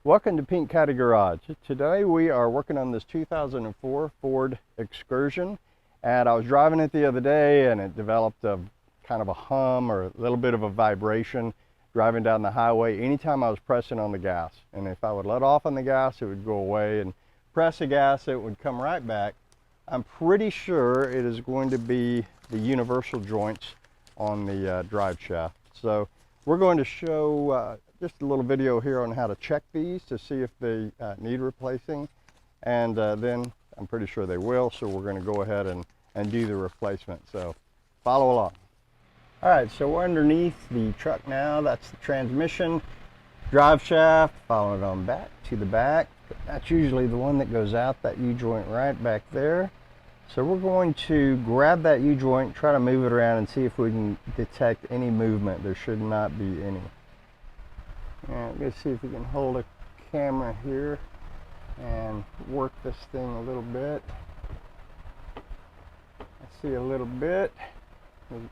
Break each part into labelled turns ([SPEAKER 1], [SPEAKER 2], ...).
[SPEAKER 1] Welcome to Pink Caddy Garage. Today we are working on this 2004 Ford Excursion, and I was driving it the other day and it developed a kind of a hum or a little bit of a vibration driving down the highway anytime I was pressing on the gas. And if I would let off on the gas, it would go away, and press the gas, it would come right back. I'm pretty sure it is going to be the universal joints on the drive shaft. So we're going to show just a little video here on how to check these to see if they need replacing, and then I'm pretty sure they will, so we're going to go ahead and do the replacement. So follow along. All right, so we're underneath the truck now. That's the transmission, drive shaft, following it on back to the back. That's usually the one that goes out, that U-joint right back there. So we're going to grab that U-joint, try to move it around and see if we can detect any movement. There should not be any. And let's see if we can hold a camera here and work this thing a little bit. I see a little bit.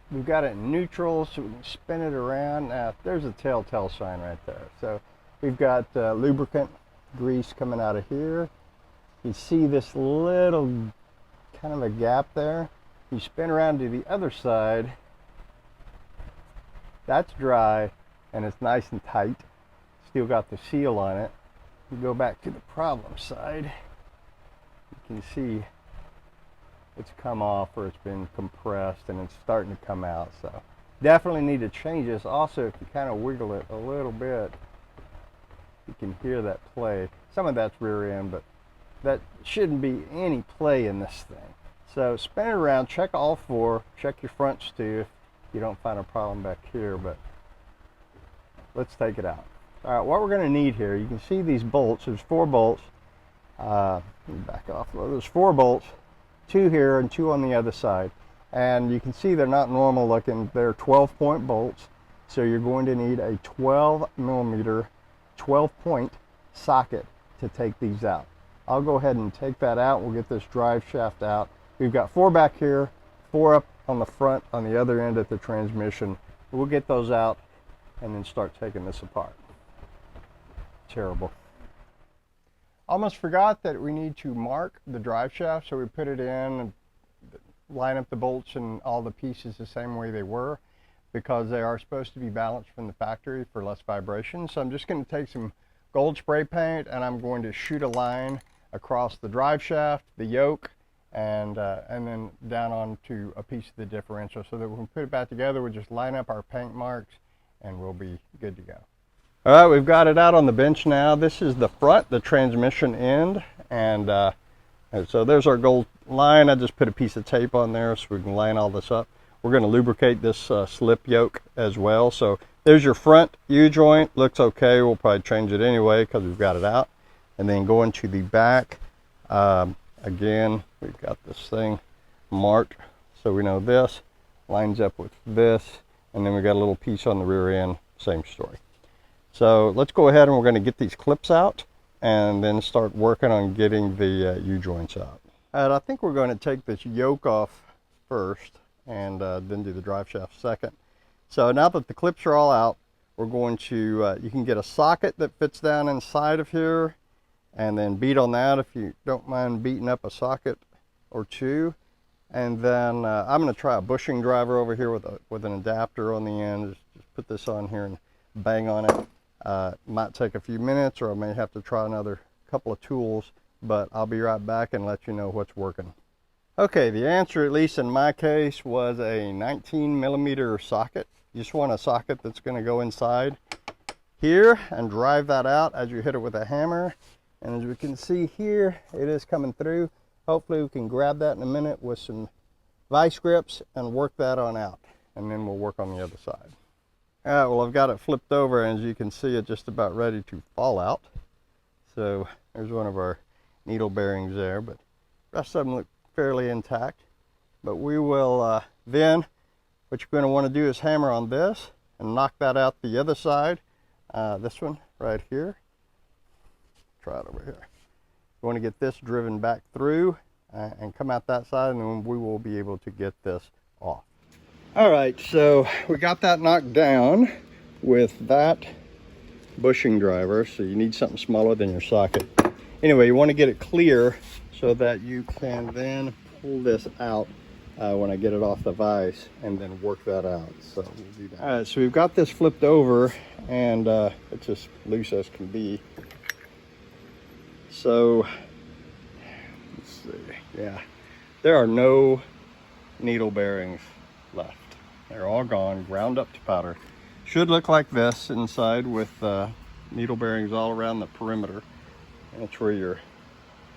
[SPEAKER 1] We've got it in neutral, so we can spin it around. Now, there's a telltale sign right there. So we've got lubricant grease coming out of here. You see this little kind of a gap there. You spin around to the other side. That's dry and it's nice and tight. Still got the seal on it. You go back to the problem side, you can see it's come off or it's been compressed and it's starting to come out. So definitely need to change this. Also, if you kind of wiggle it a little bit, you can hear that play. Some of that's rear end, but that shouldn't be any play in this thing. So spin it around, check all four, check your fronts too if you don't find a problem back here, but let's take it out. All right, what we're going to need here, you can see these bolts. There's 4 bolts. Let me back off. Well, there's 4 bolts, 2 here and 2 on the other side. And you can see they're not normal looking. They're 12-point bolts. So you're going to need a 12mm, 12-point socket to take these out. I'll go ahead and take that out. We'll get this drive shaft out. We've got 4 back here, 4 up on the front on the other end at the transmission. We'll get those out and then start taking this apart. Terrible. Almost forgot that we need to mark the drive shaft, so we put it in and line up the bolts and all the pieces the same way they were, because they are supposed to be balanced from the factory for less vibration. So I'm just going to take some gold spray paint and I'm going to shoot a line across the drive shaft, the yoke, and then down onto a piece of the differential, so that when we put it back together, we'll just line up our paint marks and we'll be good to go. All right, we've got it out on the bench now. This is the front, the transmission end, and so there's our gold line. I just put a piece of tape on there so we can line all this up. We're going to lubricate this slip yoke as well. So there's your front U-joint. Looks okay. We'll probably change it anyway because we've got it out. And then going to the back, again, we've got this thing marked, so we know this lines up with this. And then we got a little piece on the rear end, same story. So let's go ahead and we're going to get these clips out and then start working on getting the U-joints out. And I think we're going to take this yoke off first and then do the drive shaft second. So now that the clips are all out, we're going to, you can get a socket that fits down inside of here and then beat on that if you don't mind beating up a socket or 2. And then I'm going to try a bushing driver over here with an adapter on the end. Just put this on here and bang on it. Might take a few minutes, or I may have to try another couple of tools, but I'll be right back and let you know what's working. Okay, the answer, at least in my case, was a 19mm socket. You just want a socket that's going to go inside here and drive that out as you hit it with a hammer. And as we can see here, it is coming through. Hopefully we can grab that in a minute with some vice grips and work that on out, and then we'll work on the other side. All right, well, I've got it flipped over, and as you can see, it's just about ready to fall out. So there's one of our needle bearings there, but the rest of them look fairly intact. But we will then, what you're going to want to do is hammer on this and knock that out the other side. This one right here. Try it over here. You want to get this driven back through and come out that side, and then we will be able to get this off. All right, so we got that knocked down with that bushing driver, so you need something smaller than your socket. Anyway, you want to get it clear so that you can then pull this out when I get it off the vise, and then work that out. So we'll do that. All right, so we've got this flipped over, and it's as loose as can be. So let's see. Yeah, there are no needle bearings left. They're all gone, ground up to powder. Should look like this inside, with needle bearings all around the perimeter. And that's where your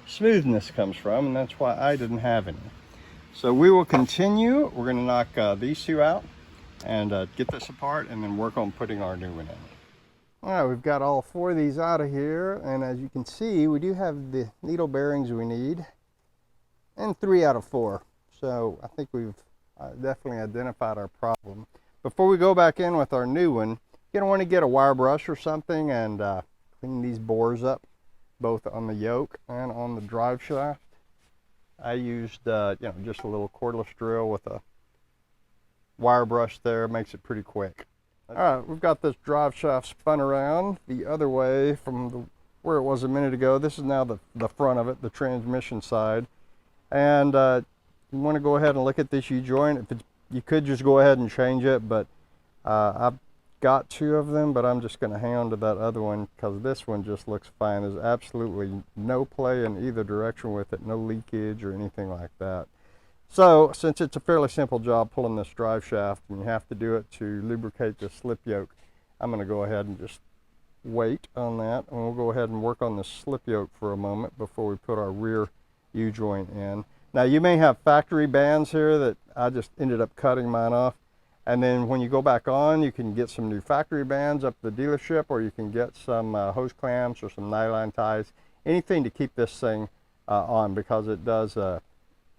[SPEAKER 1] smoothness comes from, and that's why I didn't have any. So we will continue. We're going to knock these two out and get this apart, and then work on putting our new one in. All right, we've got all 4 of these out of here, and as you can see, we do have the needle bearings we need, and 3 out of 4. So I think we've definitely identified our problem. Before we go back in with our new one, you're going to want to get a wire brush or something and clean these bores up, both on the yoke and on the drive shaft. I used just a little cordless drill with a wire brush there. Makes it pretty quick. All right, we've got this drive shaft spun around the other way from where it was a minute ago. This is now the front of it, the transmission side. And you want to go ahead and look at this U-joint. You could just go ahead and change it, but I've got 2 of them, but I'm just going to hang on to that other one because this one just looks fine. There's absolutely no play in either direction with it, no leakage or anything like that. So since it's a fairly simple job pulling this drive shaft, and you have to do it to lubricate the slip yoke, I'm going to go ahead and just wait on that, and we'll go ahead and work on the slip yoke for a moment before we put our rear U-joint in. Now you may have factory bands here that I just ended up cutting mine off. And then when you go back on, you can get some new factory bands up at the dealership, or you can get some hose clamps or some nylon ties, anything to keep this thing on, because it does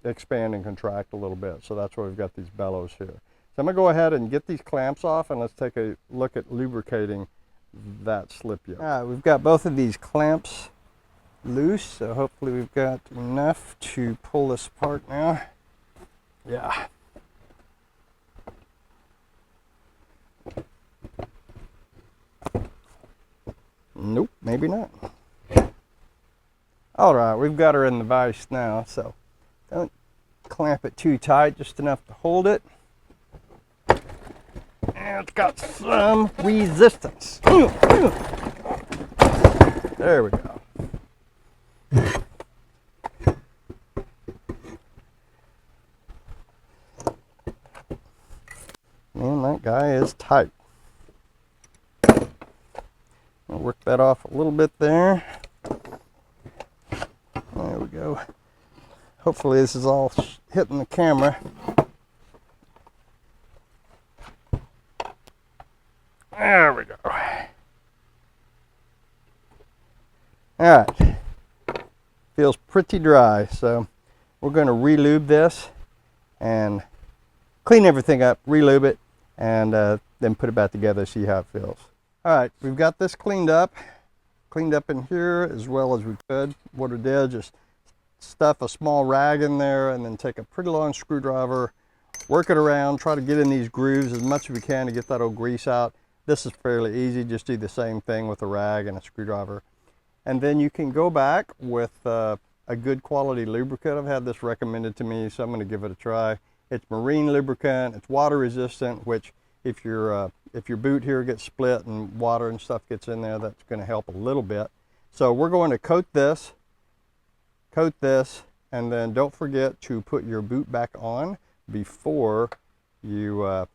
[SPEAKER 1] expand and contract a little bit. So that's why we've got these bellows here. So I'm going to go ahead and get these clamps off, and let's take a look at lubricating that slip yoke. All right, we've got both of these clamps loose, so hopefully we've got enough to pull this apart now. Yeah. Nope, maybe not. All right, we've got her in the vise now, so don't clamp it too tight, just enough to hold it. And it's got some resistance. There we go. Man, that guy is tight. I'll work that off a little bit there. There we go. Hopefully this is all hitting the camera. There we go. All right. Feels pretty dry, so we're going to re-lube this and clean everything up, re-lube it, and then put it back together, see how it feels. All right, we've got this cleaned up in here as well as we could. What I did, just stuff a small rag in there and then take a pretty long screwdriver, work it around, try to get in these grooves as much as we can to get that old grease out. This is fairly easy, just do the same thing with a rag and a screwdriver. And then you can go back with a good quality lubricant. I've had this recommended to me, so I'm going to give it a try. It's marine lubricant, it's water resistant, which if your boot here gets split and water and stuff gets in there, that's going to help a little bit. So we're going to coat this, and then don't forget to put your boot back on before you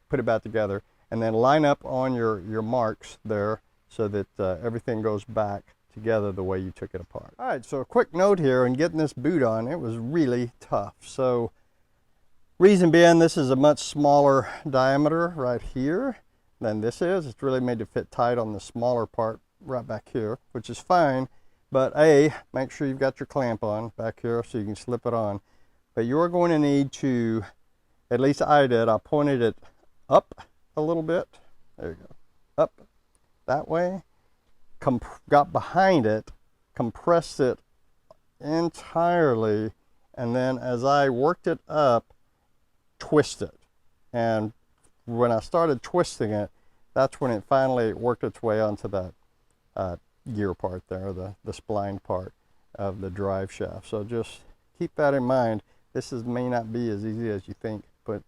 [SPEAKER 1] put it back together, and then line up on your marks there so that everything goes back together the way you took it apart. All right, so a quick note here on getting this boot on. It was really tough. So reason being, this is a much smaller diameter right here than this is. It's really made to fit tight on the smaller part right back here, which is fine. But make sure you've got your clamp on back here so you can slip it on. But you're going to need to, at least I did, I pointed it up a little bit. There you go. Up that way. Got behind it, compressed it entirely, and then as I worked it up, twist it. And when I started twisting it, that's when it finally worked its way onto that gear part there, the spline part of the drive shaft. So just keep that in mind. This may not be as easy as you think, but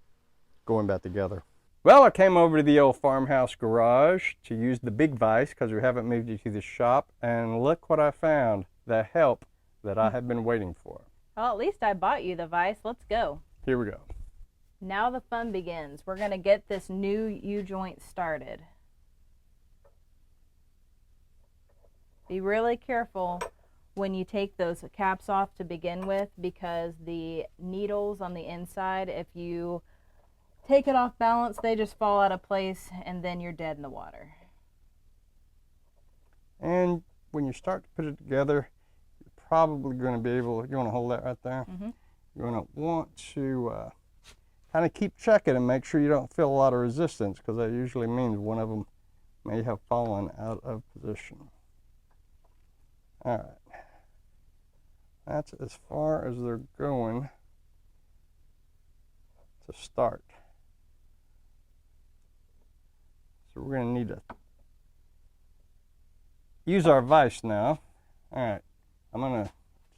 [SPEAKER 1] going back together. Well, I came over to the old farmhouse garage to use the big vise because we haven't moved it to the shop, and look what I found, the help that I have been waiting for.
[SPEAKER 2] Well, at least I bought you the vise. Let's go.
[SPEAKER 1] Here we go.
[SPEAKER 2] Now the fun begins. We're going to get this new U-joint started. Be really careful when you take those caps off to begin with, because the needles on the inside, if you take it off balance, they just fall out of place and then you're dead in the water.
[SPEAKER 1] And when you start to put it together, you're probably going to be able, you want to hold that right there? Mm-hmm. You're going to want to kind of keep checking and make sure you don't feel a lot of resistance, because that usually means one of them may have fallen out of position. All right, that's as far as they're going to start. So we're going to need to use our vise now. All right, I'm going to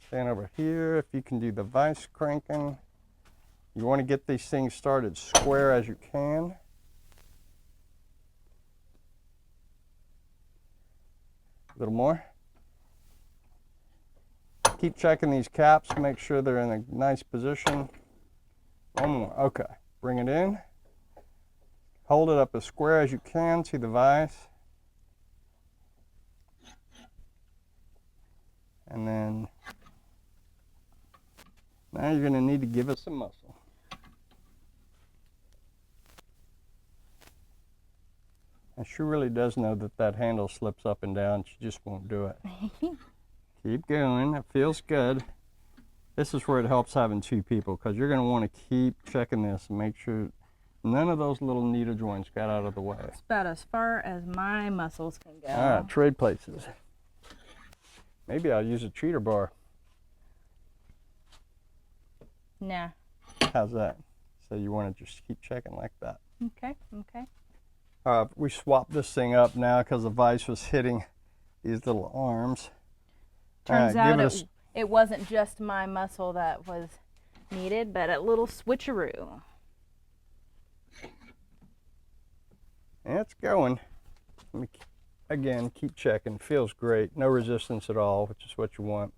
[SPEAKER 1] stand over here. If you can do the vise cranking. You want to get these things started square as you can. A little more. Keep checking these caps, make sure they're in a nice position. One more, okay. Bring it in. Hold it up as square as you can to the vise. And then, now you're going to need to give it some muscle. And she really does know that that handle slips up and down. She just won't do it. Keep going. It feels good. This is where it helps having two people, because you're going to want to keep checking this and make sure none of those little needle joints got out of the way.
[SPEAKER 2] It's about as far as my muscles can go.
[SPEAKER 1] All right, trade places. Maybe I'll use a cheater bar.
[SPEAKER 2] Nah.
[SPEAKER 1] How's that? So you want to just keep checking like that.
[SPEAKER 2] Okay, okay.
[SPEAKER 1] We swapped this thing up now because the vise was hitting these little arms.
[SPEAKER 2] Turns out it wasn't just my muscle that was needed, but a little switcheroo.
[SPEAKER 1] And it's going. Let me, again, keep checking. Feels great. No resistance at all, which is what you want.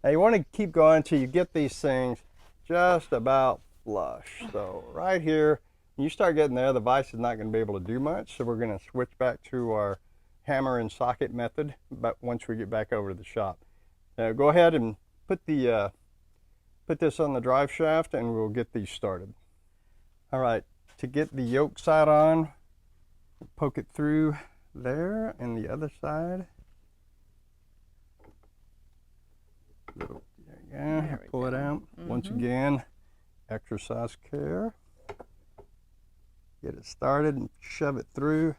[SPEAKER 1] Now you want to keep going until you get these things just about flush. So right here, when you start getting there, the vise is not going to be able to do much. So we're going to switch back to our hammer and socket method, but once we get back over to the shop. Go ahead and put this on the drive shaft and we'll get these started. All right, to get the yoke side on, poke it through there, and the other side. There you go. Pull it out. Once again, exercise care. Get it started and shove it through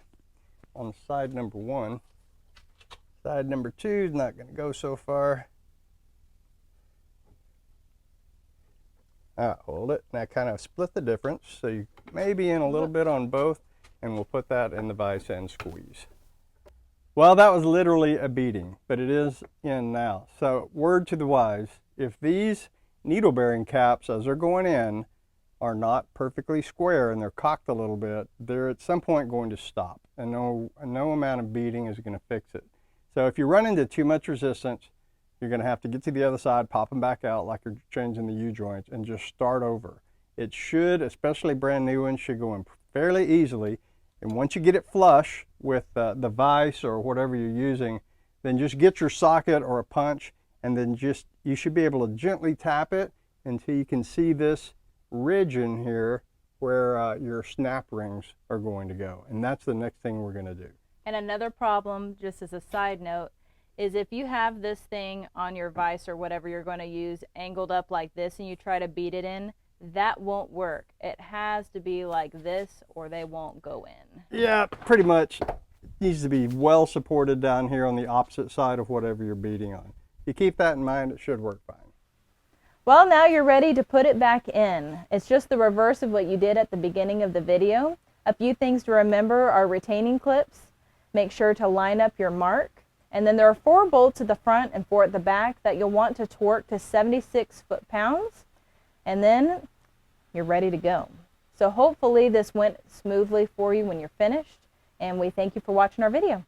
[SPEAKER 1] on side number one. Side number two is not going to go so far. Hold it. Now kind of split the difference, so you may be in a little bit on both, and we'll put that in the vise and squeeze. Well, that was literally a beating, but it is in now. So word to the wise, if these needle bearing caps as they're going in are not perfectly square and they're cocked a little bit, they're at some point going to stop, and no amount of beating is going to fix it. So if you run into too much resistance, you're going to have to get to the other side, pop them back out like you're changing the U-joints, and just start over. It should, especially brand new ones, should go in fairly easily. And once you get it flush with the vise or whatever you're using, then just get your socket or a punch, and then you should be able to gently tap it until you can see this ridge in here where your snap rings are going to go. And that's the next thing we're going to do.
[SPEAKER 2] And another problem, just as a side note, is if you have this thing on your vise or whatever you're going to use angled up like this and you try to beat it in, that won't work. It has to be like this or they won't go in.
[SPEAKER 1] Yeah, pretty much. It needs to be well supported down here on the opposite side of whatever you're beating on. If you keep that in mind, it should work fine.
[SPEAKER 2] Well, now you're ready to put it back in. It's just the reverse of what you did at the beginning of the video. A few things to remember are retaining clips. Make sure to line up your mark And then there are 4 bolts at the front and 4 at the back that you'll want to torque to 76 foot-pounds. And then you're ready to go. So hopefully this went smoothly for you when you're finished. And we thank you for watching our video.